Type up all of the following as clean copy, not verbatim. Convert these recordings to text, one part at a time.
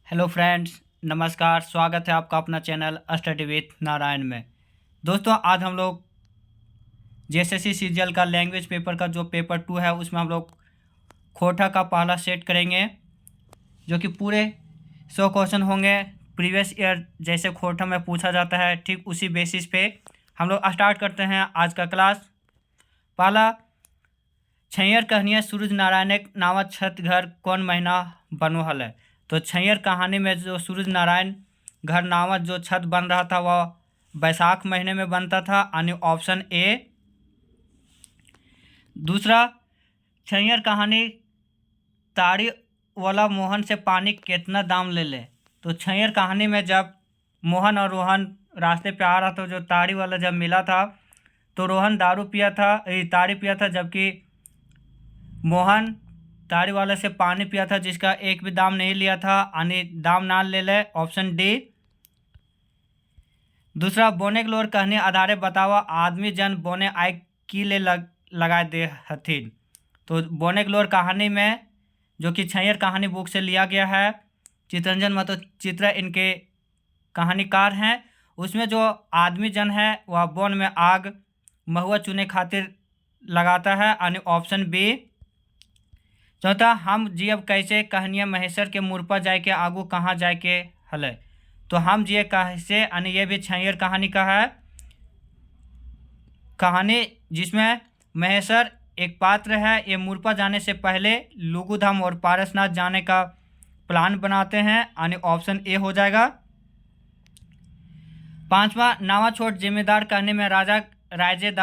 Hello friends, नमस्कार। स्वागत है आपका अपना चैनल स्टडी विथ नारायण में। दोस्तों, आज हम लोग जेएसएससी सीजीएल का लैंग्वेज पेपर का जो पेपर 2 है उसमें हम लोग खोटा का पहला सेट करेंगे, जो कि पूरे 100 क्वेश्चन होंगे। प्रीवियस ईयर जैसे खोटा में पूछा जाता है, ठीक उसी बेसिस पे हम लोग स्टार्ट करते हैं आज का क्लास। पहला, छैयर कहनिया सूरज नारायण नावत छत घर कौन महीना बनो हल। तो छैयर कहानी में जो सूरज नारायण घर नावत जो छत बन रहा था वह बैसाख महीने में बनता था, यानी ऑप्शन ए। दूसरा, छैयर कहानी ताड़ी वाला मोहन से पानी कितना दाम ले ले। तो छैयर कहानी में जब मोहन और रोहन रास्ते पे आ रहा था, जो ताड़ी वाला जब मिला था तो रोहन ताड़ी पिया था, जबकि मोहन ताड़ी वाले से पानी पिया था जिसका एक भी दाम नहीं लिया था, यानी दाम ना ले ले, ऑप्शन डी। दूसरा, बोने के लोर कहने आधारे बतावा आदमी जन बोने आय की ले लगा दे हथिन। तो बोने के लोर कहानी में, जो कि छैयर कहानी बुक से लिया गया है, चितरंजन महतो चित्र इनके कहानीकार हैं। उसमें जो आदमी जन है वह बोन में आग महुआ चुने खातिर लगाता है, यानी ऑप्शन बी। चौथा, हम जियब कैसे कहनिया महेश्वर के मुरपा जाए के आगू कहाँ जाए के हले। तो हम जिए कैसे, यानी ये भी छैयर कहानी का है कहानी, जिसमें महेश्वर एक पात्र है। ये मुरपा जाने से पहले लुगुधाम और पारसनाथ जाने का प्लान बनाते हैं, यानी ऑप्शन ए हो जाएगा। पांचवा, नावा छोट जिम्मेदार कहने में राजा राजे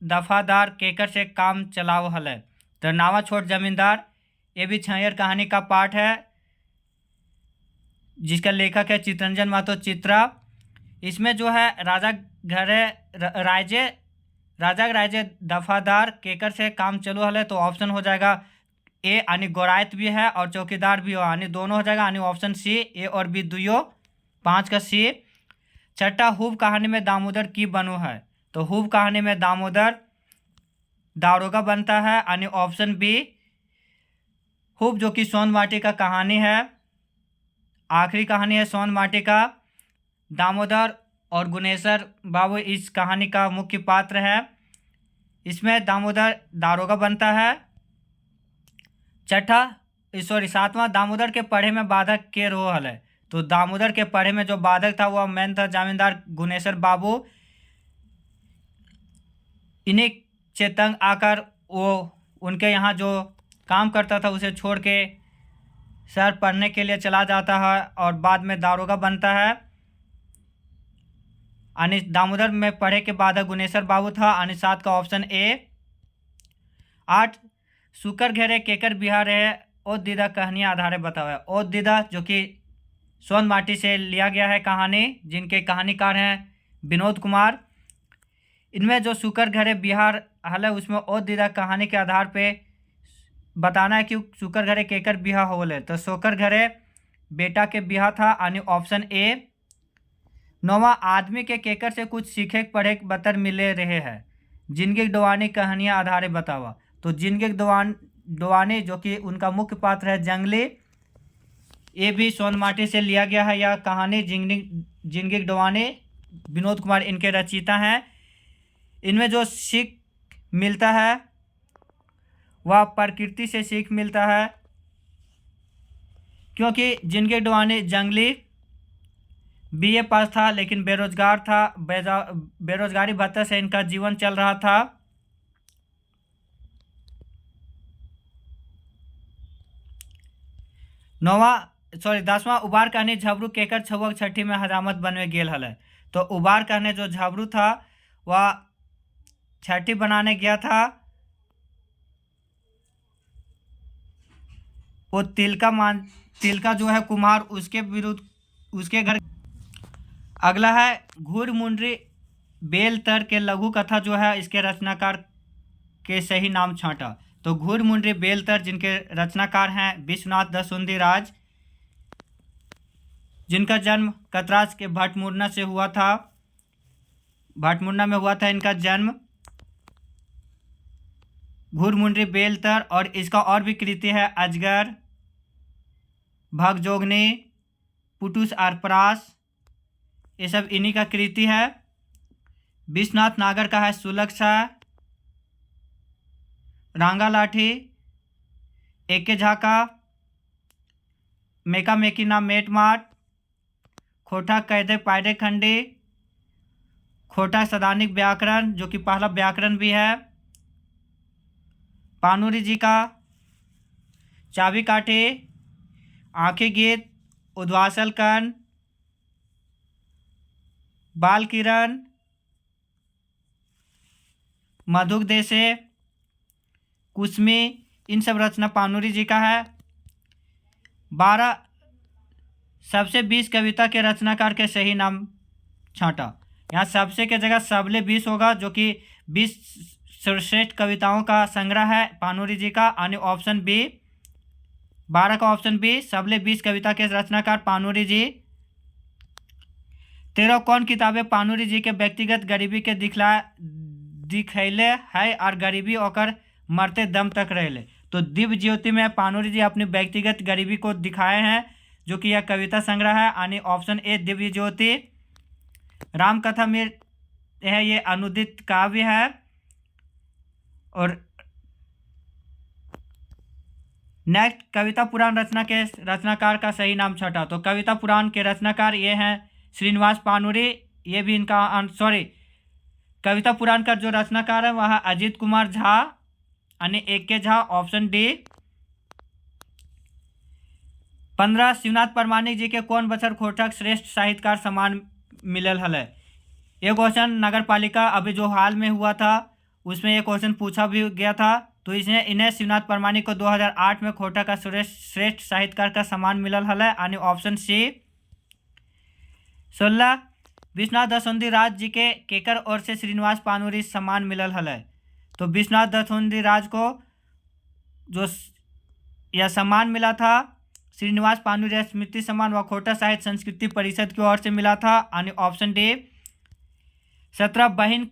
दफादार केकर से काम चलाव हल। तो नावा छोट जमींदार ये भी छैयर कहानी का पार्ट है, जिसका लेखक है चितरंजन महतो चित्रा। इसमें जो है राजा राजे दफादार केकर से काम चलो हले, तो ऑप्शन हो जाएगा ए, यानी गौरायत भी है और चौकीदार भी हो, यानी दोनों हो जाएगा, यानी ऑप्शन सी, ए और बी दुयो। 5 का सी। छठा, हुब कहानी में दामोदर की बनो है। तो हुब कहानी में दामोदर दारोगा बनता है, यानी ऑप्शन बी। हुब जो कि सोन माटी का कहानी है, आखिरी कहानी है सोन माटी का। दामोदर और गुनेश्वर बाबू इस कहानी का मुख्य पात्र है। इसमें दामोदर दारोगा बनता है। सातवां, दामोदर के पढ़े में बाधक के रो हल है। तो दामोदर के पढ़े में जो बाधक था वह मेन था जमींदार गुनेश्वर बाबू। इन्हीं से तंग आकर वो उनके यहाँ जो काम करता था उसे छोड़ के शहर पढ़ने के लिए चला जाता है और बाद में दारोगा बनता है, यानी दामोदर में पढ़े के बाद गुनेश्वर बाबू था, यानी 7 का ऑप्शन ए। 8, सुकर घेरे केकर बिहार है ओ दीदा कहानी आधारे बताओ। ओ दीदा जो कि सोन माटी से लिया गया है कहानी, जिनके कहानीकार हैं विनोद कुमार। इनमें जो सुकर घरे बिहार हल है उसमें ओ दीदा कहानी के आधार पे बताना है कि सुकर घरे केकर बिहा होले। तो सोकर घरे बेटा के बिहा था, यानी ऑप्शन ए। 9वां, आदमी के केकर से कुछ सीखे पढ़े बतर मिले रहे हैं, जिनकी डोवानी कहानियाँ आधारे बतावा। तो जिनकी डोवानी जो कि उनका मुख्य पात्र है जंगली, ये भी सोन माटी से लिया गया है यह कहानी। जिनकी डोवानी विनोद कुमार इनके रचयिता हैं। इनमें जो सीख मिलता है वह प्रकृति से सीख मिलता है, क्योंकि जिनकी डोवानी जंगली बीए पास था लेकिन बेरोजगार था। बेरोजगारी भत्ता से इनका जीवन चल रहा था। दसवां, उबार कहने झबरू केकर छुआ छठी में हजामत बनवे गेल हल। तो उबार कहने जो झबरू था वह छठी बनाने गया था। वो तिलका जो है कुम्हार, उसके विरुद्ध उसके घर। अगला है घूर मुंडरी बेलतर के लघु कथा जो है इसके रचनाकार के सही नाम छांटा। तो घूर मुंडरी बेलतर जिनके रचनाकार हैं विश्वनाथ दसुंदी राज, जिनका जन्म कतराज के भटमुरना से हुआ था। भटमुरना में हुआ था इनका जन्म। घूर मुंडरी बेलतर, और इसका और भी कृति है अजगर, भगजोगनी, पुटुस आरपरास, ये सब इन्हीं का कृति है। विश्वनाथ नागर का है सुलक्षा, रांगा लाठी, एके झाका, मेका मेकी ना मेट माट, खोटा कैदे पायदे खंडी, खोटा सदानिक व्याकरण जो कि पहला व्याकरण भी है, पानूरी जी का चाबी काठी, आंखें गीत, उद्वासल कर्ण, बाल किरण, मधुक देशे, कुसमी, इन सब रचना पानूरी जी का है। 12 सबसे 20 कविता के रचनाकार के सही नाम छांटा। यहाँ सबसे के जगह सबले 20 होगा, जो कि 20 सर्वश्रेष्ठ कविताओं का संग्रह है पानूरी जी का। यानी ऑप्शन बी, 12 का ऑप्शन बी, सबले 20 कविता के रचनाकार पानूरी जी। 13 कौन किताबें पानूरी जी के व्यक्तिगत गरीबी के दिखैले है और गरीबी ओकर मरते दम तक रहले। तो दिव्य ज्योति में पानूरी जी अपनी व्यक्तिगत गरीबी को दिखाए हैं, जो कि यह कविता संग्रह है। यानी ऑप्शन ए दिव्य ज्योति। रामकथा में है, ये अनुदित काव्य है। और नेक्स्ट, कविता पुराण रचना के रचनाकार का सही नाम छठा। तो कविता पुराण के रचनाकार ये हैं श्रीनिवास पानूरी। ये भी इनका कविता पुराण का जो रचनाकार है वह अजीत कुमार झा, यानी एके झा, ऑप्शन डी। 15 शिवनाथ परमाणिक जी के कौन बछर खोटक श्रेष्ठ साहित्यकार सम्मान मिलल हल। ये क्वेश्चन नगर पालिका अभी जो हाल में हुआ था उसमें ये क्वेश्चन पूछा भी गया था। तो इसने इन्हें शिवनाथ परमाणिक को 2008 में खोटा का श्रेष्ठ साहित्यकार का सम्मान मिलल हल, यानी ऑप्शन सी। 16 विश्वनाथ दसौंधी राज जी के केकर ओर से श्रीनिवास पानूरी सम्मान मिलल हल। तो विश्वनाथ दसौंधी राज को जो यह सम्मान मिला था श्रीनिवास पानूरी स्मृति सम्मान व खोटा साहित्य संस्कृति परिषद की ओर से मिला था, यानी ऑप्शन डी। 17 बहन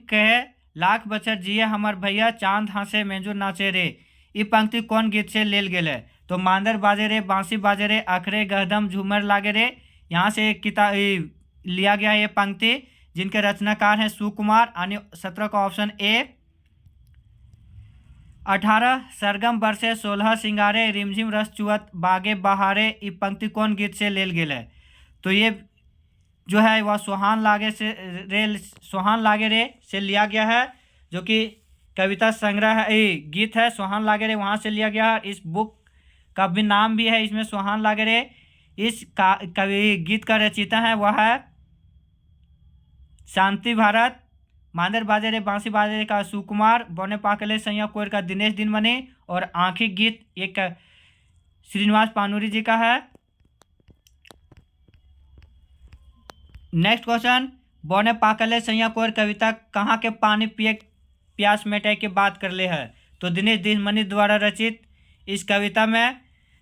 कहे लाख बचर जिये हमर भैया, चांद हंसे मेंजूर नाचे रे। ये पंक्ति कौन गीत से लेल गेले। तो मांदर बाजे रे, बांसी बाजे रे, अखरे गहदम झूमर लागे रे। यहाँ से एक किताब लिया गया ये पंक्ति, जिनके रचनाकार हैं सुकुमार, यानी 17 का ऑप्शन ए। 18 सरगम बरसे 16 सिंगारे, रिमझिम रस चुअत बागे बहारे। ये पंक्ति कौन गीत से लेल गेले। तो ये जो है वह सुहान लागे रे से लिया गया है, जो कि कविता संग्रह है, गीत है सुहान लागे रे, वहाँ से लिया गया है। इस बुक का भी नाम भी है इसमें सुहान लागे रे। इस कवि गीत का रचयिता है वह है शांति भारत। मांदर बाजे रे बांसी बाजे रे का सुकुमार, बोने पाकले सैया कोयर का दिनेश दिनमणि, और आंखी गीत एक श्रीनिवास पानूरी जी का है। नेक्स्ट क्वेश्चन, बोने पाकले सैया कोयर कविता कहाँ के पानी पिए प्यास मिटाए के बात कर ले है। तो दिनेश दिनमणि द्वारा रचित इस कविता में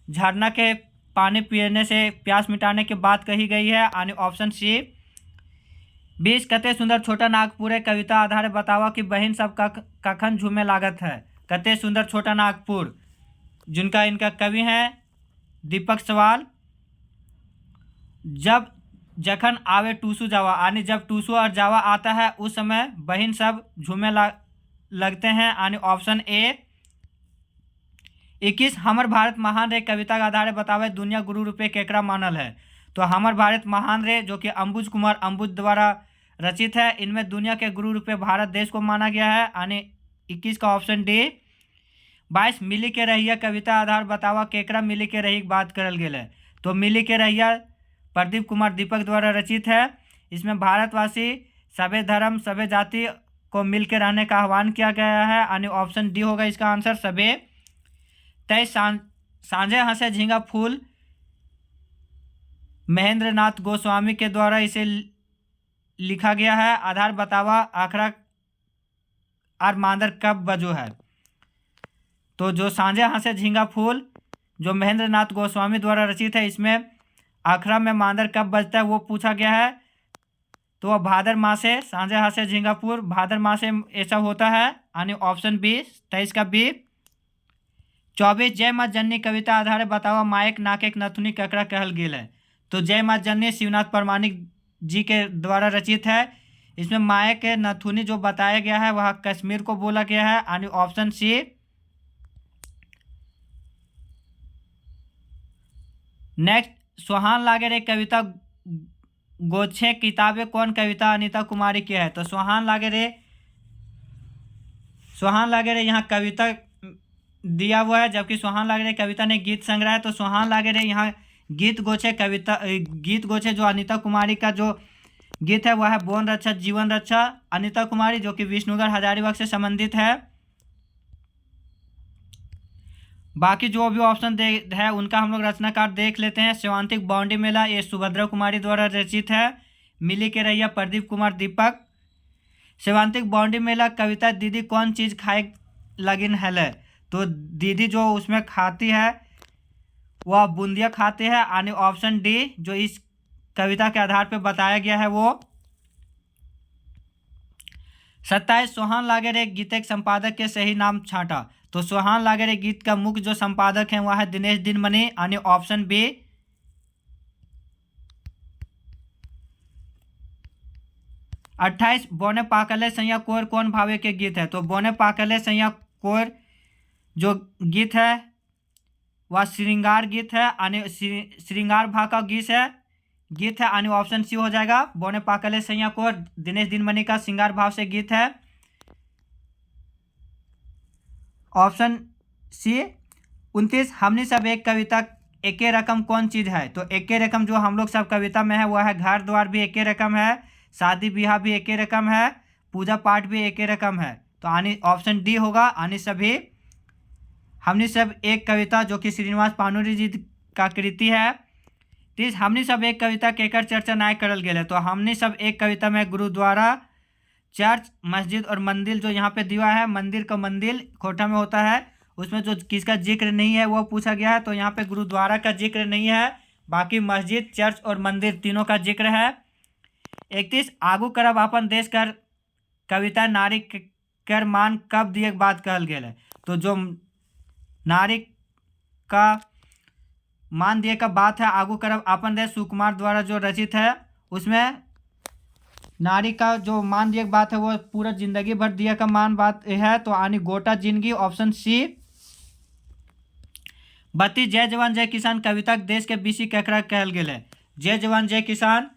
झरना के पानी पीने से प्यास मिटाने की बात कही गई है, यानी ऑप्शन सी। 20 कते सुंदर छोटा नागपुर कविता आधार बतावा कि बहन सब कखन झूमे लागत है। कते सुंदर छोटा नागपुर, जिनका इनका कवि हैं दीपक सवाल। जखन आवे टूसू जावा, यानी जब टूसू और जावा आता है उस समय बहन सब झूमे लगते हैं, यानी ऑप्शन ए। 21 हमर भारत महान रे कविता का आधार बतावे दुनिया गुरु रूपे केकरा मानल है। तो हमर भारत महान रे जो कि अंबुज कुमार अंबुज द्वारा रचित है, इनमें दुनिया के गुरु रूपे भारत देश को माना गया है, यानी 21 का ऑप्शन डी। 22 मिली के रहिया कविता आधार बतावा केकरा मिली के रही बात करल गेल है। तो मिली के रहिया प्रदीप कुमार दीपक द्वारा रचित है। इसमें भारतवासी सभी धर्म सभी जाति को मिलकर रहने का आह्वान किया गया है, यानी ऑप्शन डी होगा इसका आंसर सभी। 23 सांझे हंसे झींगा फूल महेंद्र नाथ गोस्वामी के द्वारा इसे लिखा गया है। आधार बतावा आखरा और मांदर कब बजो है। तो जो सांझे हंसे झींगा फूल जो महेंद्र नाथ गोस्वामी द्वारा रचित है, इसमें आखरा में मांदर कब बजता है वो पूछा गया है। तो वह भादर मासे सांझे हंसे झींगा फूल भादर मासे ऐसा होता है, यानी ऑप्शन बी 23 का बी। 24 जय माँ जननी कविता आधारे बतावा मायक नाकेक नथुनी ककरा कहल गेल है। तो जय माँ जननी शिवनाथ प्रामाणिक जी के द्वारा रचित है। इसमें मायक नथुनी जो बताया गया है वह कश्मीर को बोला गया है। यानी ऑप्शन सी। नेक्स्ट, सोहान लागे रे कविता गोछे किताबें कौन कविता अनीता कुमारी की है। तो सोहान लागे रे यहाँ कविता दिया हुआ है, जबकि सोहान लागे रे कविता ने गीत संग्रह है। तो सोहान लागे रे यहाँ गीत गोछे जो अनीता कुमारी का जो गीत है वह है बोन रक्षा जीवन रक्षा। अनीता कुमारी जो कि विष्णुगढ़ हजारीबाग से संबंधित है। बाकी जो भी ऑप्शन है उनका हम लोग रचनाकार देख लेते हैं। शिवांतिक बाउंडी मेला ये सुभद्रा कुमारी द्वारा रचित है। मिली के रैया प्रदीप कुमार दीपक। शिवांतिक बाउंडी मेला कविता दीदी कौन चीज खाए लगिन है। तो दीदी जो उसमें खाती है वह बूंदिया खाते हैं। यानी ऑप्शन डी जो इस कविता के आधार पर बताया गया है वो। 27 सोहान लागे रे गीत के संपादक के सही नाम छांटा। तो सोहान लागे रे गीत का मुख्य जो संपादक है वह है दिनेश दिनमणि। यानी ऑप्शन बी। 28 बोने पाकले सैया कोर कौन भावे के गीत है। तो बोने पाकले सैया कोर जो गीत है वह श्रृंगार गीत है। यानी श्रृंगार भाव का गीत है। यानी ऑप्शन सी हो जाएगा। बोने पाकले सैया कोर दिनेश दिनमणि का श्रृंगार भाव से गीत है। Option C. 29 हमने सब एक कविता एके रकम कौन चीज है। तो एके रकम जो हम लोग सब कविता में है वह है घर द्वार भी एके रकम है, शादी ब्याह भी एके रकम है, पूजा पाठ भी एके रकम है। तो यानी ऑप्शन डी होगा। यानी सभी हमने सब एक कविता जो कि श्रीनिवास पानुरी जी का कृति है। 30 हमने सब एक कविता केकर चर्चा नाय करल गेल है। तो हमने सब एक कविता में गुरुद्वारा, चर्च, मस्जिद और मंदिर जो यहाँ पे दिया है, मंदिर का मंदिर खोटा में होता है, उसमें जो किसका जिक्र नहीं है वो पूछा गया है। तो यहाँ पे गुरुद्वारा का जिक्र नहीं है, बाकी मस्जिद, चर्च और मंदिर तीनों का जिक्र है। 31 आगू करब अपन देश कर कविता नारी कर मान कब दिए बात कहल गेल है। तो जो नारी का मान दिए का बात है आगू करब अपन देश सुकुमार द्वारा जो रचित है, उसमें नारी का जो मान दिए बात है वो पूरा जिंदगी भर दिया का मान बात है। तो आनी गोटा जिंदगी ऑप्शन सी। 32 जय जवान जय किसान कविता देश के बीसी ककरा कहल गेल है। जय जवान जय किसान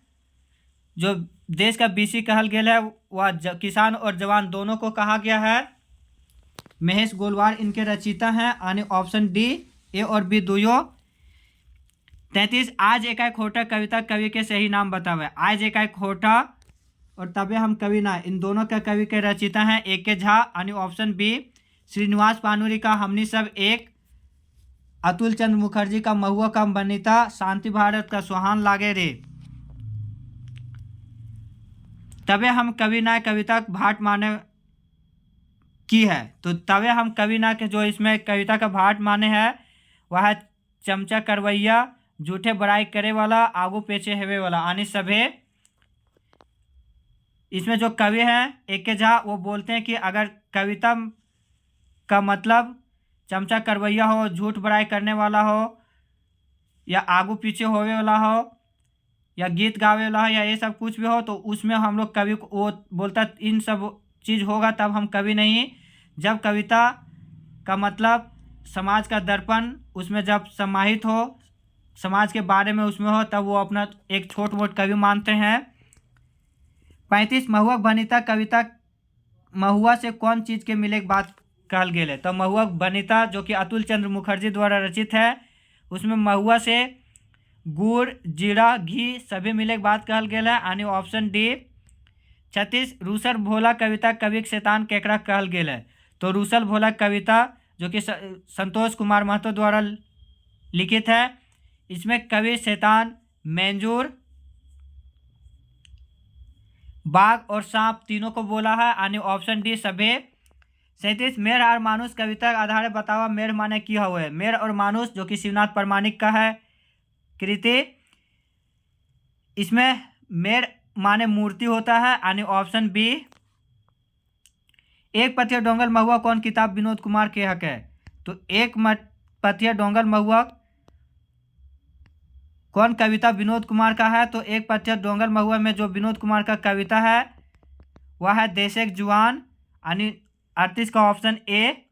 जो देश का बीसी कहल गेल है वह किसान और जवान दोनों को कहा गया है। महेश गोलवार इनके रचयिता हैं। यानी ऑप्शन डी ए और बी दुयो। 33 आज एकाएक खोटा कविता कवि के सही नाम बतावे। आज एकाएक खोटा और तबे हम कवि ना, इन दोनों के कवि के रचयिता हैं ए के झा। यानी ऑप्शन बी। श्रीनिवास पानुरी का हमनी सब एक, अतुल चंद्र मुखर्जी का महुआ का बनीता, शांति भारत का सोहान लागे रे तबे हम कवि ना कविता भाट माने की है। तो तबे हम कवि ना के जो इसमें कविता का भाट माने है वह है चमचा करवैया, झूठे बड़ाई करे वाला, आगू पेछे हेवे वाला। यानी सभे इसमें जो कवि हैं एक के झा वो बोलते हैं कि अगर कविता का मतलब चमचा करवैया हो, झूठ बड़ाई करने वाला हो, या आगू पीछे होवे वाला हो, या गीत गावे वाला हो, या ये सब कुछ भी हो, तो उसमें हम लोग कवि को वो बोलता इन सब चीज़ होगा तब हम कवि नहीं। जब कविता का मतलब समाज का दर्पण उसमें जब समाहित हो, समाज के बारे में उसमें हो, तब वो अपना एक छोट मोट कवि मानते हैं। 35 महुआ बनीता कविता महुआ से कौन चीज़ के मिले बात कहल गेल है। तो महुआ बनीता जो कि अतुल चंद्र मुखर्जी द्वारा रचित है, उसमें महुआ से गुड़, जीरा, घी सभी मिले बात कहल गेल है। यानी ऑप्शन डी। 36 रूसल भोला कविता कवि के शैतान केकरा कहल गेल है। तो रूसल भोला कविता जो कि संतोष कुमार महतो द्वारा लिखित है, इसमें कवि शैतान, मेंजूर, बाघ और सांप तीनों को बोला है। यानी ऑप्शन डी सभे। 37 मेर और मानुष कविता आधारे बतावा मेर माने की हुए। मेर और मानुष जो कि शिवनाथ प्रामाणिक का है कृति, इसमें मेर माने मूर्ति होता है। यानी ऑप्शन बी। एक पथिया डोंगल महुआ कौन किताब विनोद कुमार के हक है। तो एक पथिया डोंगर महुआ कौन कविता विनोद कुमार का है? तो एक पथिया डोंगर महुआ में जो विनोद कुमार का कविता है वह है देश एक जुआन, यानी 38 का ऑप्शन ए।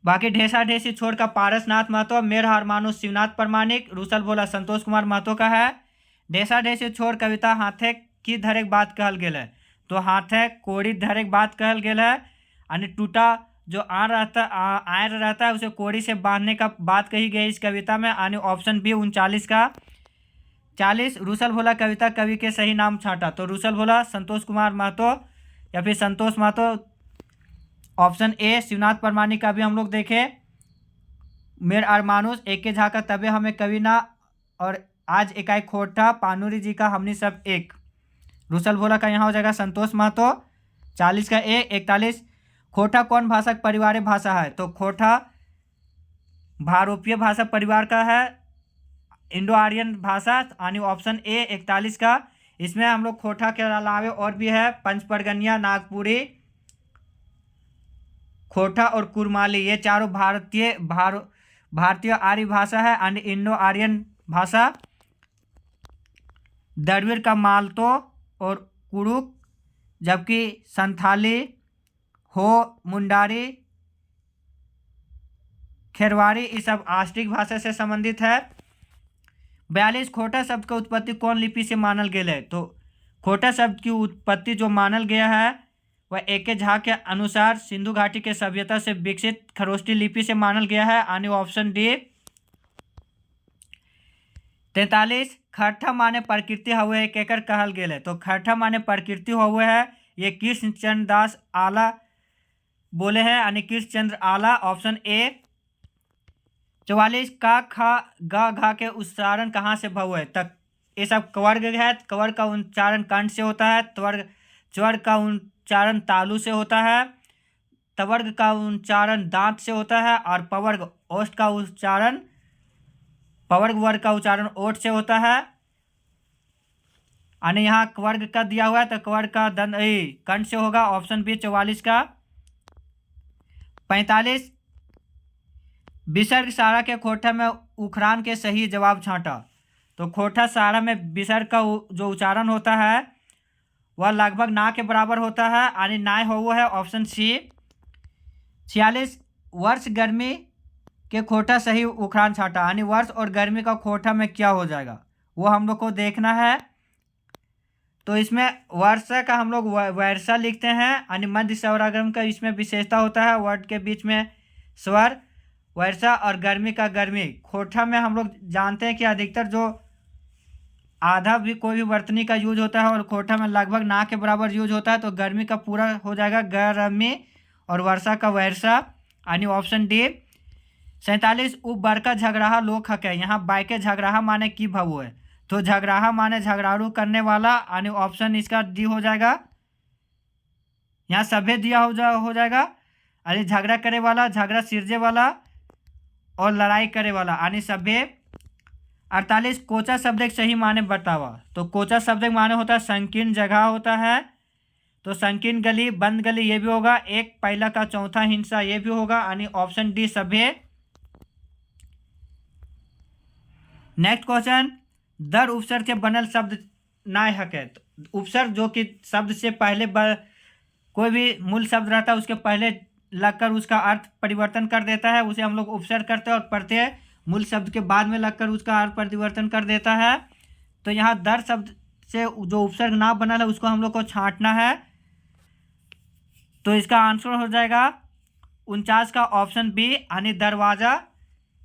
बाकी ढेसा ढेसी छोड़ का पारसनाथ महतो, मेर हार मानो शिवनाथ प्रमाणिक, रूसल भोला संतोष कुमार महतो का है। ढेसा ढेसी छोड़ कविता हाथे की धरेक बात कहल गेल है, तो हाथे कोड़ी धरेक बात कहल गेल है, यानी टूटा जो आयर रहता है उसे कोड़ी से बांधने का बात कही गई इस कविता में, यानी ऑप्शन बी 39 का। 40 रूसल भोला कविता कवि के सही नाम छांटा, तो रूसल भोला संतोष कुमार महतो या फिर संतोष महतो। ऑप्शन ए शिवनाथ परमानिक का भी हम लोग देखे, मेर अरमानुष एक के झाका तबे हमें कवि ना, और आज एकाएक खोटा पानूरी जी का हमनी सब एक। रूसल भोला का यहाँ हो जाएगा संतोष महतो। 40 का ए। 41 खोटा कौन भाषा परिवार भाषा है? तो खोटा भारोपीय भाषा परिवार का है, इंडो आर्यन भाषा, यानी ऑप्शन ए 41 का। इसमें हम लोग खोटा के अलावे और भी है पंचपरगनिया, नागपुरी, खोटा और कुरमाली, ये चारों भारतीय आर्य भाषा है एंड इंडो आर्यन भाषा। द्रविड़ का मालतो और कुरुक, जबकि संथाली, हो, मुंडारी, खेरवाड़ी ये सब आस्टिक भाषा से संबंधित है। 42 खोटा शब्द का उत्पत्ति कौन लिपि से मानल गया है? तो खोटा शब्द की उत्पत्ति जो मानल गया है वह ए.के. झा के अनुसार सिंधु घाटी के सभ्यता से विकसित खरोष्टी लिपि से मानल गया है, यानी ऑप्शन डी। 43 खरठा माने प्रकृति हुए केकर कहल गेल है? तो खरठा माने प्रकृति हुए है, ये कृष्ण चंद्र दास आला बोले हैं, यानी कृष्ण चंद्र आला, ऑप्शन ए। 44 का खा गा घा के उच्चारण कहाँ से भव है? तक ये सब कवर्ग है, कवर्ग का उच्चारण कंठ से होता है, स्वर्ग का उच्चारण तालु से होता है, तवर्ग का उच्चारण दांत से होता है, और पवर्ग ओष्ठ का उच्चारण पवर्ग वर्ग का उच्चारण ओठ से होता है। यानी यहाँ कवर्ग का दिया हुआ है तो कवर्ग का दंड कंठ से होगा, ऑप्शन बी 44 का। 45 विसर्ग सारा के खोटा में उखरान के सही जवाब छांटा। तो खोटा सारा में विसर्ग का जो उच्चारण होता है वह लगभग ना के बराबर होता है, यानी नाय हो है, ऑप्शन सी। 46 वर्ष गर्मी के खोटा सही उखरान छांटा, यानी वर्ष और गर्मी का खोटा में क्या हो जाएगा वो हम लोग को देखना है। तो इसमें वर्षा का हम लोग वर्षा लिखते हैं, यानी मध्य स्वरागम का इसमें विशेषता होता है, वर्ड के बीच में स्वर, वर्षा, और गर्मी का गर्मी। खोटा में हम लोग जानते हैं कि अधिकतर जो आधा भी कोई भी वर्तनी का यूज होता है और खोटा में लगभग ना के बराबर यूज होता है, तो गर्मी का पूरा हो जाएगा गर्मी, और वर्षा का वर्षा, यानी ऑप्शन डी। 47 उप बड़का झगड़ाहा लोक हक है, यहाँ बाइके झगड़ाहा माने की भव है? तो झगड़ाहा माने झगड़ारू करने वाला, यानी ऑप्शन इसका डी हो जाएगा। यहाँ सभ्य दिया हो जाएगा, यानी झगड़ा करे वाला, झगड़ा सिरजे वाला और लड़ाई करे वाला, यानी सभ्य। 48 कोचा शब्द एक सही माने बतावा। तो कोचा शब्द एक माने होता है संकीर्ण जगह होता है, तो संकीर्ण गली, बंद गली ये भी होगा, एक पहला का चौथा हिंसा ये भी होगा, यानी ऑप्शन डी सभ्य। नेक्स्ट क्वेश्चन, दर उपसर्ग से बनल शब्द नाय हक है। तो उपसर्ग जो कि शब्द से पहले कोई भी मूल शब्द रहता है उसके पहले लगकर उसका अर्थ परिवर्तन कर देता है, उसे हम लोग उपसर्ग करते हैं, और प्रत्यय मूल शब्द के बाद में लगकर उसका अर्थ परिवर्तन कर देता है। तो यहाँ दर शब्द से जो उपसर्ग ना बना है उसको हम लोग को छांटना है, तो इसका आंसर हो जाएगा 49 का ऑप्शन बी, यानी दरवाजा।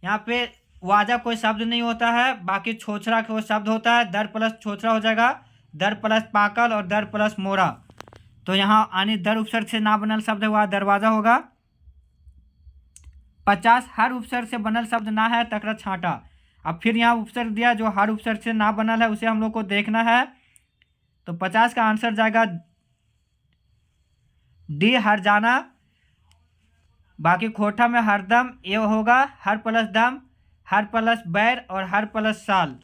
यहाँ पे वाजा कोई शब्द नहीं होता है, बाकी छोछरा कोई शब्द होता है, दर प्लस छोछरा हो जाएगा, दर प्लस पाकल और दर प्लस मोरा। तो यहाँ यानी दर उपसर्ग से ना बनल शब्द है वह दरवाजा होगा। 50 हर उपसर्ग से बनल शब्द ना है तकरा छांटा। अब फिर यहाँ उपसर्ग दिया जो हर उपसर्ग से ना बनल है उसे हम लोग को देखना है, तो 50 का आंसर जाएगा डी हर जाना। बाकी खोटा में हरदम ये होगा, हर प्लस दम, हर प्लस बैर और हर प्लस साल।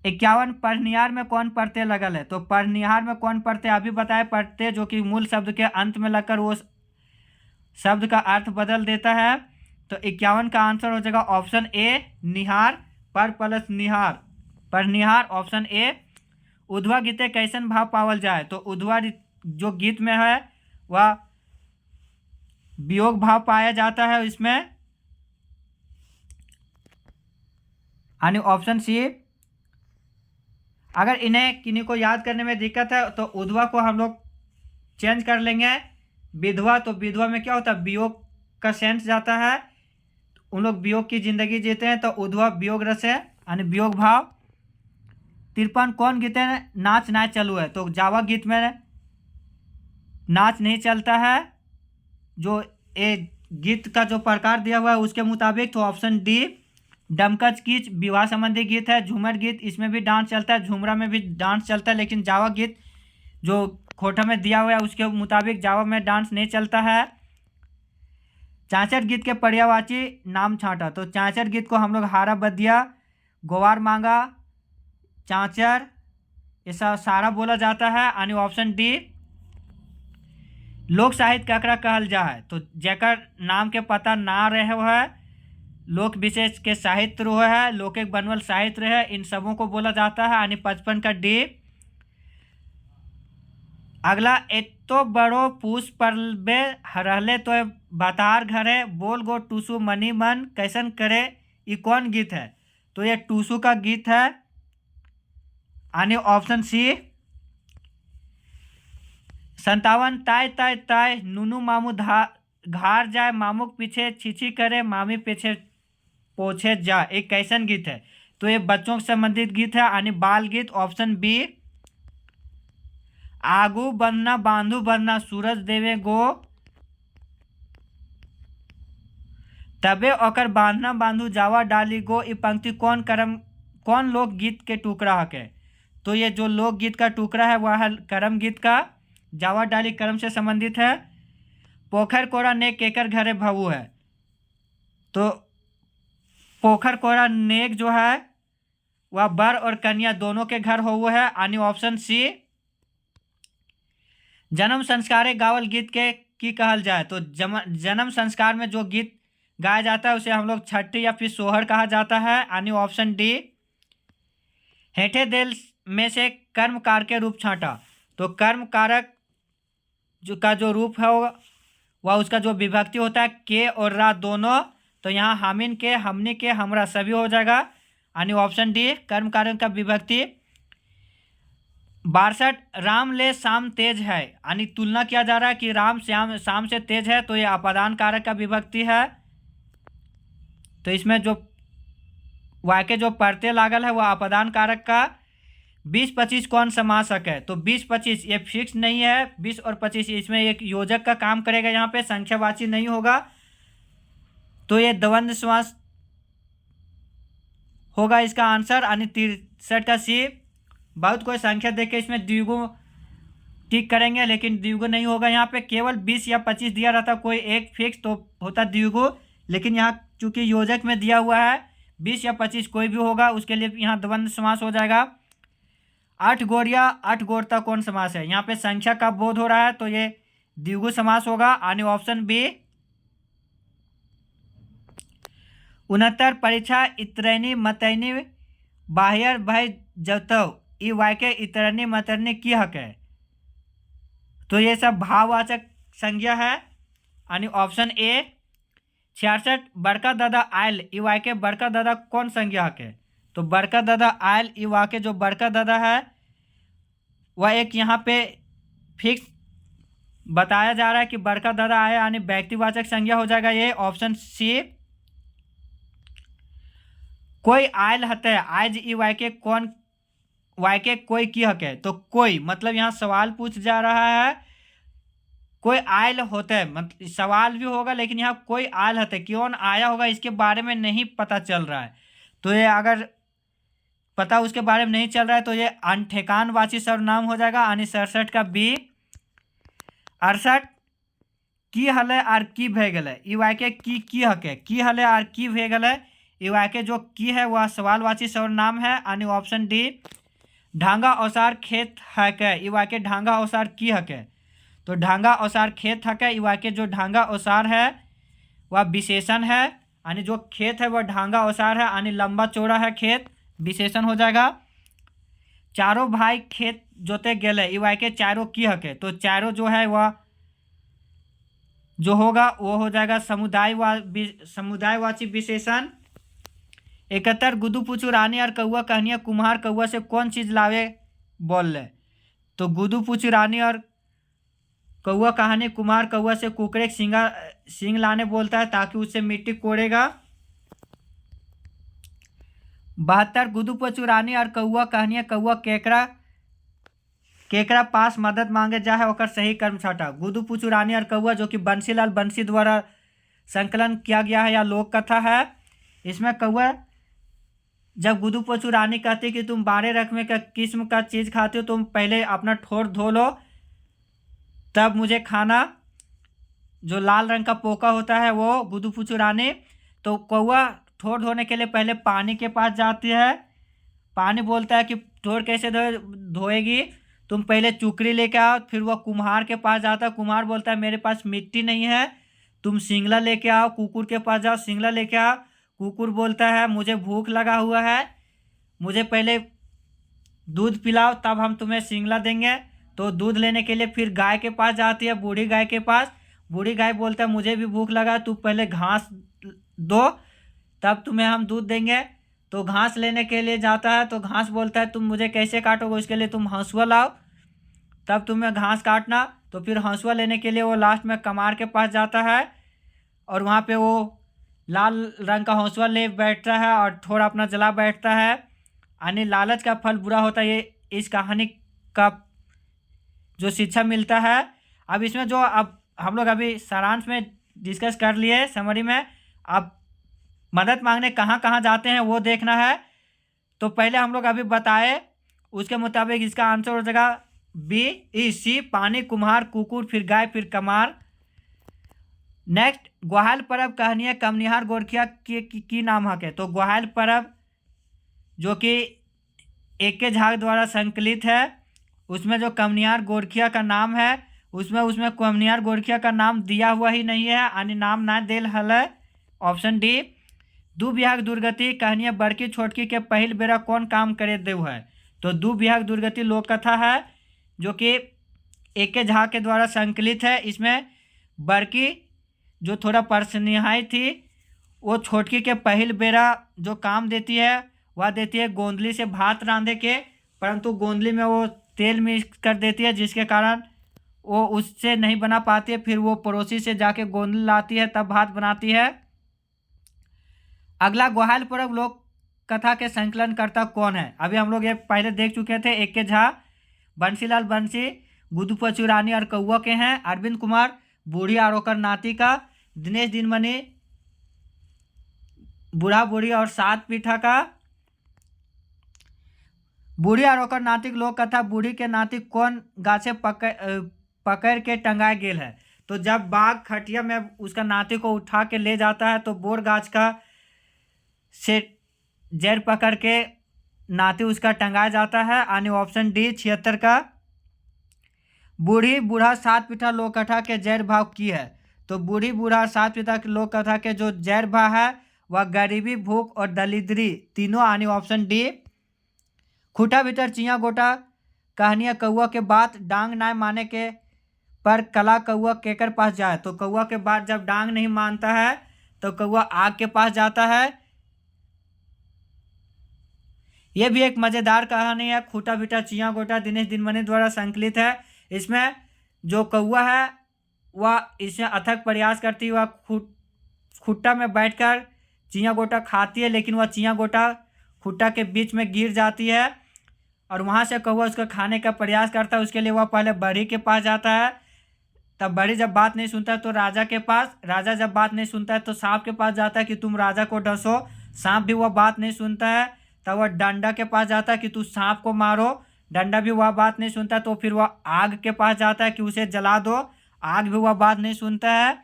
51 परनिहार में कौन प्रत्यय लगल है? तो परनिहार में कौन प्रत्यय अभी बताए, प्रत्यय जो कि मूल शब्द के अंत में लगकर वो शब्द का अर्थ बदल देता है। तो 51 का आंसर हो जाएगा ऑप्शन ए निहार, पर प्लस निहार पर निहार, ऑप्शन ए। उद्वा गीते कैसन भाव पावल जाए, तो उद्वा जो गीत में है वह वियोग भाव पाया जाता है इसमें, यानी ऑप्शन सी। अगर इन्हें किन्हीं को याद करने में दिक्कत है तो उद्वा को हम लोग चेंज कर लेंगे विधवा। तो विधवा में क्या होता है, वियोग का सेंस जाता है, उन लोग वियोग की जिंदगी जीते हैं, तो उद्वा वियोग रस है यानी वियोग भाव। 53 कौन गीते नाच नाच चालू है, तो जावा गीत में नाच नहीं चलता है। जो ए गीत का जो प्रकार दिया हुआ है उसके मुताबिक, तो ऑप्शन डी डमकच कीच विवाह संबंधी गीत है। झूमर गीत इसमें भी डांस चलता है, झूमरा में भी डांस चलता है, लेकिन जावा गीत जो खोटा में दिया हुआ है उसके मुताबिक जावा में डांस नहीं चलता है। चांचर गीत के पर्यायवाची नाम छांटा, तो चांचर गीत को हम लोग हारा बदिया, गोवार मांगा, चांचर ऐसा सारा बोला जाता है, यानी ऑप्शन डी। लोक साहित्य ककरा कहल जा है, तो जेकर नाम के पता ना रहे हो है, लोक विशेष के साहित्य रो है, लोकिक बनवल साहित्य है, इन सबों को बोला जाता है, यानी 55 का डी। अगला, एक तो बड़ो पूस परबे रहले तो बतार घरे, बोल गो टूसू मनी मन कैसन करे, ये कौन गीत है, तो ये टूसू का गीत है, यानी ऑप्शन सी। 57 ताय ताय ताय नूनू मामू घार जाए, मामूक पीछे छिछी करे, मामी पीछे पोछे जा, एक कैसन गीत है, तो ये बच्चों से संबंधित गीत है, यानी बाल गीत, ऑप्शन बी। आगू बनना बांधू बनना सूरज देवे गो, तबे ओकर बांधना बांधू जावा डाली गो, ये पंक्ति कौन लोकगीत के टुकड़ा है, तो ये जो लोकगीत का टुकड़ा है वह है करम गीत का, जावा डाली कर्म से संबंधित है। पोखर कोरा नेक केकर घरे भवु है, तो पोखर कोरा नेक जो है वह बर और कन्या दोनों के घर हो है, यानी ऑप्शन सी। जन्म संस्कारे गावल गीत के की कहल जाए, तो जन्म संस्कार में जो गीत गाया जाता है उसे हम लोग छठी या फिर सोहर कहा जाता है, यानी ऑप्शन डी। हेठे दिल में से कर्म कार के रूप छांटा, तो कर्म कारक का जो रूप है वह उसका जो विभक्ति होता है के और रा दोनों, तो यहाँ हामिन के, हमनी के, हमरा सभी हो जाएगा, यानी ऑप्शन डी कर्म कारक का विभक्ति। 62 राम ले शाम तेज है, यानी तुलना किया जा रहा है कि राम शाम से तेज है, तो ये अपादान कारक का विभक्ति है। तो इसमें जो वाक्य जो प्रत्यय लागल है वह अपादान कारक का। 20-25 कौन समासक है, तो 20-25 ये फिक्स नहीं है, 20 और 25 इसमें एक योजक का काम करेगा, यहाँ पे संख्यावाची नहीं होगा, तो ये द्वंद्व समास होगा इसका आंसर, यानी 63 का सी। बहुत कोई संख्या देके इसमें द्विगु टिक करेंगे, लेकिन द्विगु नहीं होगा, यहाँ पे केवल 20 या 25 दिया रहता कोई एक फिक्स तो होता द्विगु, लेकिन यहाँ चूंकि योजक में दिया हुआ है 20 या 25 कोई भी होगा, उसके लिए यहाँ द्वंद्व समास हो जाएगा। 8 गोरिया 8 गोरता कौन समास है, यहाँ पे संख्या का बोध हो रहा है, तो ये द्विगु समास होगा, यानी ऑप्शन बी। 69 परीक्षा इतरनी मतैनी बाह्यर भय जतव, ई वाक्य इतरनी मतरनी की हक है, तो ये सब भाववाचक संज्ञा है, यानी ऑप्शन ए। 66 बड़का दादा आयल, ई वाक्य बड़का दादा कौन संज्ञा हक है, तो बड़का दादा आयल, ई वाक्य जो बड़का दादा है वह एक यहाँ पे फिक्स बताया जा रहा है कि बड़का दादा आया, यानी व्यक्तिवाचक संज्ञा हो जाएगा ये, ऑप्शन सी। कोई आयल हते, आज ई वाक्य कौन वाक्य कोई की हक है, तो कोई मतलब यहाँ सवाल पूछ जा रहा है, कोई आयल होते हैं, मतलब सवाल भी होगा लेकिन यहाँ कोई आयल होते, कौन आया होगा इसके बारे में नहीं पता चल रहा है, तो ये अगर पता उसके बारे में नहीं चल रहा है तो ये अनठेकानवाची सर्वनाम हो जाएगा, यानी 67 का बी। 68 की हले आर की भे गले, ई वाक्य की हक है, की हले आर की भे गले, ई वाक्य जो की है वह सवालवाची सर्वनाम है, यानी ऑप्शन डी। ढांगा औसार खेत हक है, ई वाक्य ढांगा औसार की हक है, तो ढांगा ओसार खेत हके, युवा के जो ढांगा ओसार है वह विशेषण है, यानी जो खेत है वह ढांगा ओसार है, यानी लंबा चौड़ा है खेत, विशेषण हो जाएगा। चारों भाई खेत जोते गेले, युवा के चारों की हके, तो चारों जो है वह जो होगा वो हो जाएगा समुदायवाची विशेषण। 71 गुदू पूछू रानी और कौआ कहनिया कुम्हार कौआ से कौन चीज लावे बोल ले, तो गुदू पूछू रानी और कौआ कहानी कुम्हार कौआ से कुकड़े सिंग लाने बोलता है ताकि उससे मिट्टी कोड़ेगा। 72 गुदू पूछू रानी और कौआ कहनिया कौआ केकरा पास मदद मांगे जाए ओकर सही कर्म छटा। गुदू पूछू रानी और कौआ जो कि बंसीलाल बंसी द्वारा संकलन किया गया है या लोक कथा है। इसमें कौआ जब गुदू पूछू रानी कहती कि तुम 12 रकम का किस्म का चीज़ खाते हो, तुम पहले अपना ठोर धो लो तब मुझे खाना। जो लाल रंग का पोका होता है वो गुदू पूछू रानी, तो कौआ ठोर धोने के लिए पहले पानी के पास जाती है। पानी बोलता है कि ठोर कैसे धोएगी, तुम पहले चुकरी लेके आओ। फिर वह कुम्हार के पास जाता है, कुम्हार बोलता है मेरे पास मिट्टी नहीं है, तुम सिंगला लेके आओ। कुकुर के पास जाओ, सिंगला लेके आओ। कुकुर बोलता है मुझे भूख लगा हुआ है, मुझे पहले दूध पिलाओ तब हम तुम्हें सिंगला देंगे। तो दूध लेने के लिए फिर गाय के पास जाती है, बूढ़ी गाय के पास। बूढ़ी गाय बोलता है मुझे भी भूख लगा, तू पहले घास दो तब तुम्हें हम दूध देंगे। तो घास लेने के लिए जाता है, तो घास बोलता है तुम मुझे कैसे काटोगे, उसके लिए तुम हंसुआ लाओ तब तुम्हें घास काटना। तो फिर हंसुआ लेने के लिए वो लास्ट में कमार के पास जाता है और वहाँ पे वो लाल रंग का हंसुआ ले बैठता है और थोड़ा अपना जला बैठता है, यानी लालच का फल बुरा होता है। ये इस कहानी का जो शिक्षा मिलता है। अब इसमें जो अब हम लोग अभी सारांश में डिस्कस कर लिए समरी में, अब मदद मांगने कहाँ कहाँ जाते हैं वो देखना है। तो पहले हम लोग अभी बताए उसके मुताबिक इसका आंसर हो जाएगा बी ई सी, पानी कुम्हार कुकुर फिर गाय फिर कमार। नेक्स्ट ग्वाहाल परब कहनिया कमनिहार गोरखिया की नाम हके, तो ग्वाहाल परब जो कि एके झाग द्वारा संकलित है, उसमें जो कमनिहार गोरखिया का नाम है उसमें कमनिहार गोरखिया का नाम दिया हुआ ही नहीं है, यानी नाम ना देल हल है। Option D. दू बिहाग दुर्गति कहनिया बड़की छोटकी के पहल बेरा कौन काम करे देव है, तो दू बिहाग दुर्गति लोक कथा है जो कि एके झा के द्वारा संकलित है। इसमें बड़की जो थोड़ा परसनिहाई थी वो छोटकी के पहल बेरा जो काम देती है वह देती है गोंदली से भात रांधे के, परंतु गोंदली में वो तेल मिक्स कर देती है जिसके कारण वो उससे नहीं बना पाती है। फिर वो पड़ोसी से जाके गोंदली लाती है तब भात बनाती है। अगला ग्वाहाल पर्व लोक कथा के संकलनकर्ता कौन है, अभी हम लोग ये पहले देख चुके थे। एके झा, बंसीलाल बंसी, गुदू पूछू रानी और कौआ के हैं। अरविंद कुमार बूढ़ी और ओकर नाती का। दिनेश दिनमणि बूढ़ा बूढ़ी और 7 पीठा का। बूढ़ी और ओकर नाती लोक कथा बूढ़ी के नाती कौन गाछे पकड़ के टंगाए गेल है, तो जब बाघ खटिया में उसका नाती को उठा के ले जाता है तो बोर गाछ का से जड़ पकड़ के नाती उसका टंगाया जाता है, यानी ऑप्शन डी 76 का। बूढ़ी बूढ़ा 7 पीठा लोक कथा के जड़ भाव की है, तो बूढ़ी बूढ़ा 7 पीठा के लोक कथा के जो जड़ भाव है वह गरीबी भूख और दलिद्री तीनों, यानी ऑप्शन डी। खूटा भीतर चिया गोटा कहानियाँ कौआ के बात डांग ना माने के पर कला कौआ केकर पास जाए, तो कौआ के बात जब डांग नहीं मानता है तो कौआ आग के पास जाता है। यह भी एक मज़ेदार कहानी है। खूटा भीटा चिया गोटा दिनेश दिनमणि द्वारा संकलित है। इसमें जो कौआ है वह इसमें अथक प्रयास करती है, वह खुट्टा में बैठकर चिया गोटा खाती है, लेकिन वह चिया गोटा खुट्टा के बीच में गिर जाती है और वहाँ से कौआ उसको खाने का प्रयास करता है। उसके लिए वह पहले बड़ी के पास जाता है, तब बड़ी जब बात नहीं सुनता है तो राजा के पास, राजा जब बात नहीं सुनता है तो सांप के पास जाता है कि तुम राजा को डसो, सांप भी वह बात नहीं सुनता है। तब वह डंडा के पास जाता है कि तू सांप को मारो, डंडा भी वह बात नहीं सुनता है। तो फिर वह आग के पास जाता है कि उसे जला दो, आग भी वह बात नहीं सुनता है।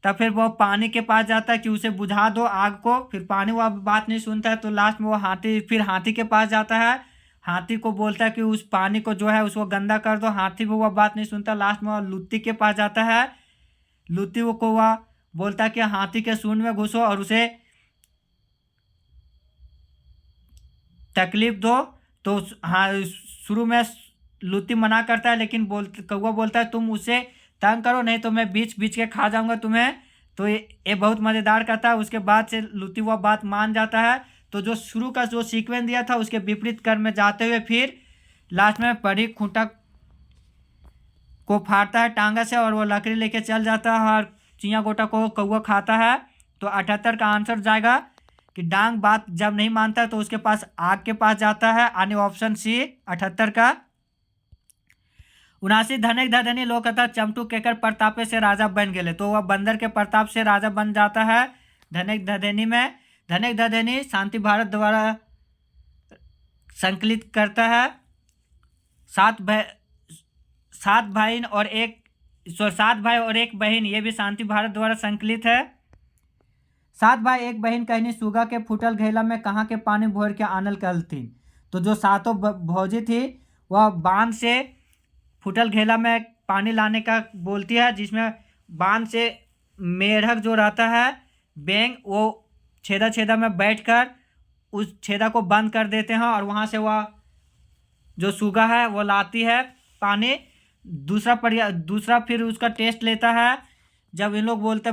तब फिर वह पानी के पास जाता है कि उसे बुझा दो आग को, फिर पानी वह बात नहीं सुनता है। तो लास्ट में वो हाथी के पास जाता है, हाथी को बोलता है कि उस पानी को जो है उसको गंदा कर दो। हाथी भी वह बात नहीं सुनता। लास्ट में वह लुत्ती के पास जाता है। लुत्ती को वह बोलता है कि हाथी के सूंड में घुसो और उसे तकलीफ दो। तो हाँ, शुरू में लुत्ती मना करता है, लेकिन कौवा बोलता है तुम उसे तंग करो, नहीं तो मैं बीच बीच के खा जाऊंगा तुम्हें। तो ये बहुत मज़ेदार करता है। उसके बाद से लुत्ती वह बात मान जाता है। तो जो शुरू का जो सीक्वेंस दिया था उसके विपरीत क्रम में जाते हुए फिर लास्ट में परी खूंटा को फाड़ता है टांगा से और वो लकड़ी लेके चल जाता है और चिया गोटा को कौवा खाता है। तो 78 का आंसर जाएगा कि डांग बात जब नहीं मानता तो उसके पास आग के पास जाता है, यानी ऑप्शन सी 78 का। 79 धनिक धनी लोक कथा चमटू केकर प्रतापे से राजा बन गए। तो वह बंदर के प्रताप से राजा बन जाता है धनिक धनी में। धनिक धनी शांति भारत द्वारा संकलित करता है। सात भाई और एक बहन, ये भी शांति भारत द्वारा संकलित है। 7 भाई 1 बहन कहनी सुगा के फूटल घेला में कहाँ के पानी भोर के आनल कल थी। तो जो सातों भौजी थी वह बांध से फूटल घेला में पानी लाने का बोलती है, जिसमें बांध से मेढक जो रहता है बैंग, वो छेदा में बैठकर उस छेदा को बंद कर देते हैं और वहाँ से वह जो सुगा है वो लाती है पानी। दूसरा फिर उसका टेस्ट लेता है। जब इन लोग बोलते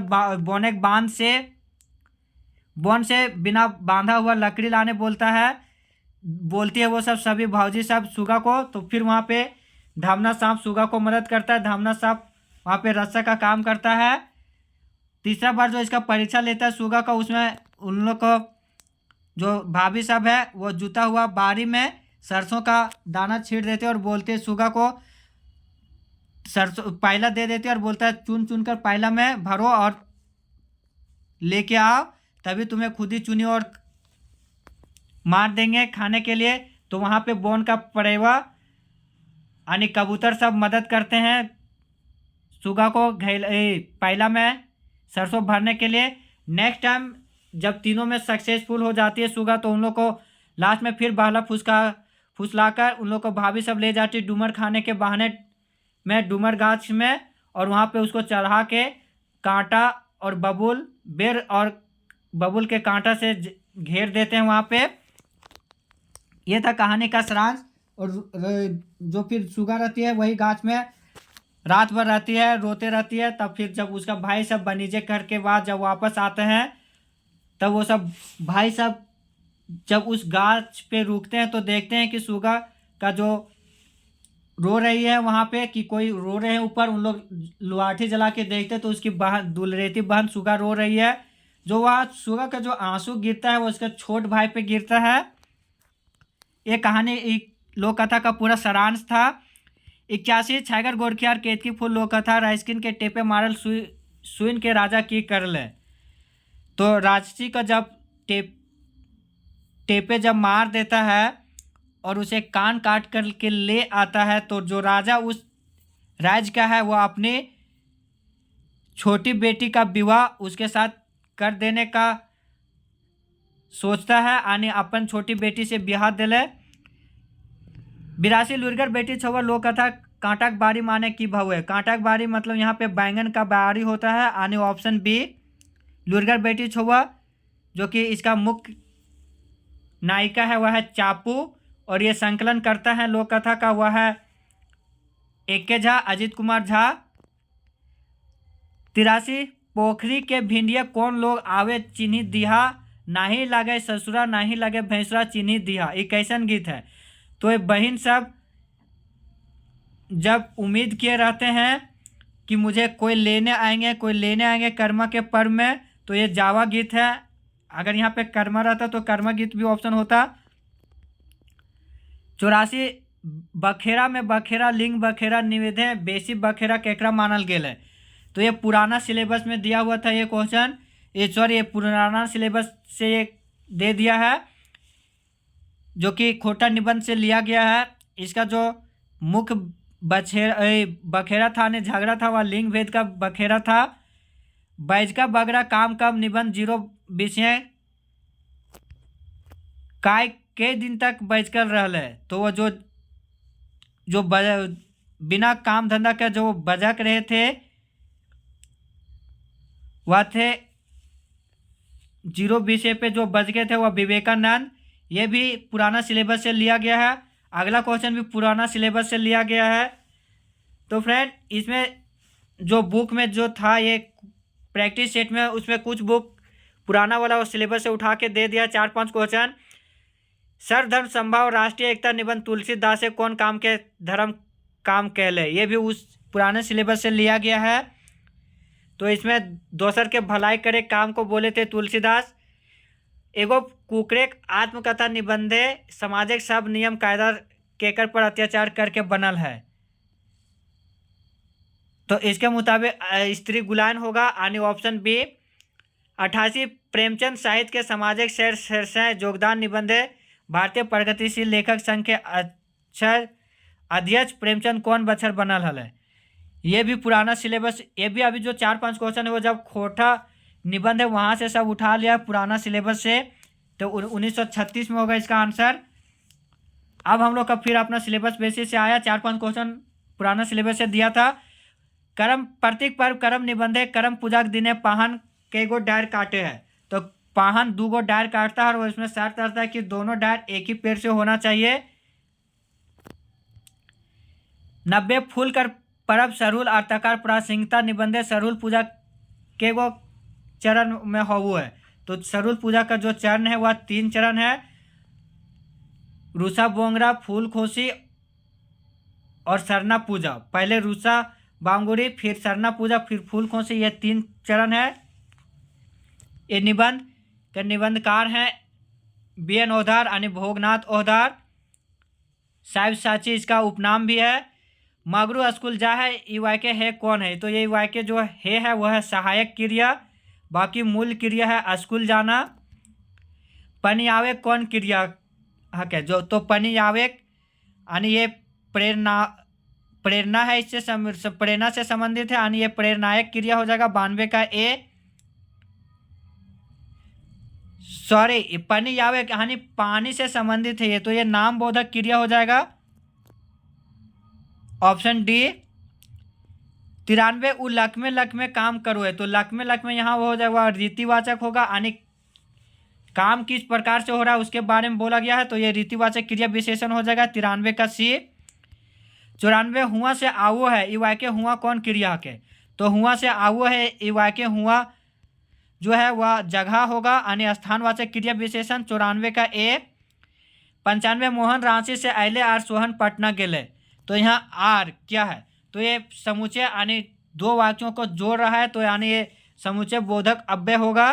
बॉन से बिना बांधा हुआ लकड़ी लाने बोलती है वो सभी भौजी सब सुगा को। तो फिर वहाँ पे धामना सांप सुगा को मदद करता है। धामना सांप वहाँ पे रस्सा का काम करता है। तीसरा बार जो इसका परीक्षा लेता है सुगा का, उसमें उन लोग को जो भाभी सब है वो जुता हुआ बारी में सरसों का दाना छीट देते हैं और बोलते हैं सुगा को सरसों पायला दे देते हैं और बोलता है चुन चुन कर पायला में भरो और लेके आओ, तभी तुम्हें खुद ही चुनी और मार देंगे खाने के लिए। तो वहाँ पे बोन का पड़ेवा यानी कबूतर सब मदद करते हैं सुगा को पायला में सरसों भरने के लिए। नेक्स्ट टाइम जब तीनों में सक्सेसफुल हो जाती है सुगा, तो उन लोग को लास्ट में फिर बहला फुसलाकर उन लोग को भाभी सब ले जाती डूमर खाने के बहाने में डूमर गाछ में, और वहाँ पे उसको चढ़ा के कांटा और बेर और बबूल के कांटा से घेर देते हैं वहाँ पे। ये था कहानी का सारांश। और जो फिर सुगा रहती है वही गाछ में रात भर रहती है, रोते रहती है। तब फिर जब उसका भाई सब बनीजे करके बाद जब वापस आते हैं, तब वो सब भाई सब जब उस गाछ पे रुकते हैं तो देखते हैं कि सुगा का जो रो रही है वहाँ पे, कि कोई रो रहे हैं ऊपर। उन लोग लाठी जला के देखते तो उसकी बहन दुलरेती बहन सुगा रो रही है। जो वह सुगा का जो आंसू गिरता है वो उसके छोट भाई पे गिरता है। ये कहानी एक लोक कथा का पूरा सारांश था। 81 छागर गोरखियार केतकी फूल लोक कथा राइस्किन के टेपे मारल सुइन के राजा की कर ले। तो राजसी का जब टेपे जब मार देता है और उसे कान काट कर के ले आता है, तो जो राजा उस राज्य का है वो अपनी छोटी बेटी का विवाह उसके साथ कर देने का सोचता है, यानी अपन छोटी बेटी से ब्याह दिले। 82 लुरगर बेटी छुआ लोक कथा कांटाक बारी माने की भाव है। कांटाक बारी मतलब यहाँ पे बैंगन का बारी होता है, यानी ऑप्शन बी लुरगर बेटी छुआ। जो कि इसका मुख्य नायिका है वह है चापू, और ये संकलन करता है लोक कथा का वह है एके झा, अजीत कुमार झा। 83 पोखरी के भिंडिया कौन लोग आवे चिन्ही दिहा, नाही लगे ससुरा नाही लगे भैंसुरा चिन्ही दिहा। ये कैसन गीत है? तो ये बहन सब जब उम्मीद किए रहते हैं कि मुझे कोई लेने आएंगे कर्मा के पर्व में, तो ये जावा गीत है। अगर यहाँ पे कर्मा रहता तो कर्मा गीत भी ऑप्शन होता। 84 बखेरा में बखेरा लिंग बखेरा निवेदे बेसी बखेरा केकरा मानल गेल है। तो ये पुराना सिलेबस में दिया हुआ था ये क्वेश्चन, ये पुराना सिलेबस से ये दे दिया है, जो कि खोटा निबंध से लिया गया है। इसका जो मुख्य बखेरा था ने झगड़ा था वह लिंग भेद का बखेरा था। बैज का बगड़ा काम कम निबंध 0 विषय काय कई दिन तक बचकर रहल है, तो वो जो बिना काम धंधा के जो बजक रहे थे वह थे 0 विषय पे जो बच गए थे वह विवेकानंद। ये भी पुराना सिलेबस से लिया गया है। अगला क्वेश्चन भी पुराना सिलेबस से लिया गया है। तो फ्रेंड इसमें जो बुक में जो था ये प्रैक्टिस सेट में, उसमें कुछ बुक पुराना वाला सिलेबस से उठा के दे दिया 4-5 क्वेश्चन। सर्वधर्म समभाव राष्ट्रीय एकता निबंध तुलसीदास से कौन काम के धर्म काम कहले, ये भी उस पुराने सिलेबस से लिया गया है। तो इसमें दोसर के भलाई करे काम को बोले थे तुलसीदास। एगो कुकरेक आत्मकथा निबंधे सामाजिक सब नियम कायदा केकर पर अत्याचार करके बनल है, तो इसके मुताबिक स्त्री गुलान होगा। यानी ऑप्शन बी। 88 प्रेमचंद साहित्य के सामाजिक शीर्षक योगदान निबंधे भारतीय प्रगतिशील लेखक संघ के अध्यक्ष प्रेमचंद कौन बछर बनल है। ये भी पुराना सिलेबस, ये भी अभी जो 4-5 क्वेश्चन है वो जब खोटा निबंध है वहाँ से सब उठा लिया पुराना सिलेबस से, तो 1936 में होगा इसका आंसर। अब हम लोग का फिर अपना सिलेबस बेसिस से आया, 4-5 क्वेश्चन पुराना सिलेबस से दिया था। कर्म प्रतीक पर्व कर्म निबंधे कर्म पूजा के दिने पाहन के गो डायर काटे हैं, तो पाहन 2 गो डायर काटता है और इसमें शर्त रहता है कि दोनों डायर एक ही पेड़ से होना चाहिए। 90 फूल कर परब सरहुल आर्तकार प्रासंगिकता निबंधे सरहुल पूजा के गो चरण में होवो है, तो सरहुल पूजा का जो चरण है वह 3 चरण है। रूसा बोंगरा, फूल खोसी और सरना पूजा। पहले रूसा बांगुरी, फिर सरना पूजा, फिर फूल खोसी, ये 3 चरण है। ये निबंध के निबंधकार हैं BN ओधार यानी भोगनाथ ओधार। साहिब साची इसका उपनाम भी है। मगरू स्कूल जा है ई वाक्य है कौन है, तो ये वाक्य जो है वह है सहायक क्रिया, बाकी मूल क्रिया है स्कूल जाना। पनियावे कौन क्रिया हक है, जो तो पनियावे यानी ये प्रेरणा है, इससे प्रेरणा से संबंधित है, यानी ये प्रेरणायक क्रिया हो जाएगा 92 का ए। सॉरी पनियावे यानी पानी से संबंधित है ये, तो ये नाम बोधक क्रिया हो जाएगा ऑप्शन डी। 93 उ लक में काम करो है, तो लक में यहाँ वो हो जाएगा रीतिवाचक होगा, यानी काम किस प्रकार से हो रहा है उसके बारे में बोला गया है, तो ये रीतिवाचक क्रिया विशेषण हो जाएगा 93 का सी। 94 हुआ से आवो है ई वाक्य हुआ कौन क्रिया के, तो हुआ से आवो है ई वाक्य हुआ जो है वह जगह होगा, यानी स्थानवाचक क्रिया विशेषण 94 का ए। 95 मोहन रांची से अले आर सोहन पटना गेले, तो यहाँ आर क्या है, तो ये समुच्चय यानी 2 वाक्यों को जोड़ रहा है, तो यानी ये समुच्चय बोधक अव्यय होगा।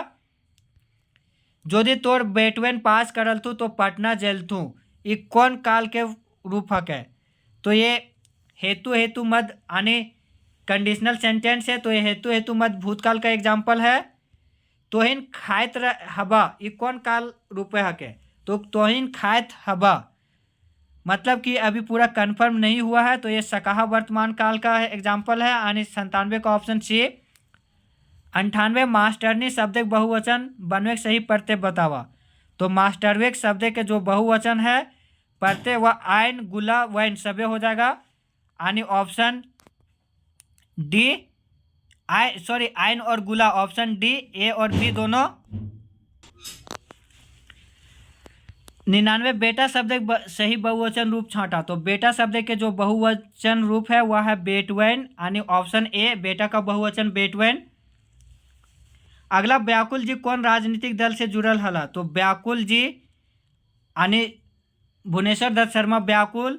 यदि तोर बेटवेन पास करल तू तो पटना जेलतू, ये कौन काल के रूपक है, तो ये हेतु मद यानी कंडीशनल सेंटेंस है, तो ये हेतु मद भूतकाल का एग्जाम्पल है। तोहिन खायत हबा ये कौन काल रूप है, तो तोहिन खायत हबा मतलब कि अभी पूरा कंफर्म नहीं हुआ है, तो ये सकाहा वर्तमान काल का एग्जाम्पल है, यानी 97 का ऑप्शन सी। 98 मास्टरनी शब्द बहुवचन बनवे सही प्रत्यय बतावा, तो मास्टरवेक शब्द के जो बहुवचन है प्रत्यय वह आयन गुला वैन सभ्य हो जाएगा, यानी ऑप्शन डी। आयन और गुला ऑप्शन डी, ए और बी दोनों। 99 बेटा शब्द सही बहुवचन रूप छांटा, तो बेटा शब्द के जो बहुवचन रूप है वह है बेटवैन, यानी ऑप्शन ए बेटा का बहुवचन बेटवैन। अगला व्याकुल जी कौन राजनीतिक दल से जुड़ल हला, तो व्याकुल जी यानी भुवनेश्वर दत्त शर्मा व्याकुल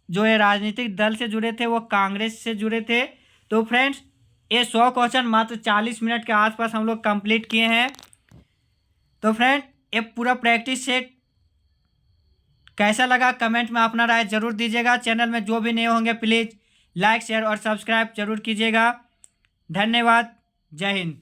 जो ये राजनीतिक दल से जुड़े थे वो कांग्रेस से जुड़े थे। तो फ्रेंड्स ये 100 क्वेश्चन मात्र 40 मिनट के आसपास हम लोग कंप्लीट किए हैं। तो फ्रेंड ये पूरा प्रैक्टिस सेट कैसा लगा कमेंट में अपना राय जरूर दीजिएगा। चैनल में जो भी नए होंगे प्लीज़ लाइक शेयर और सब्सक्राइब जरूर कीजिएगा। धन्यवाद। जय हिंद।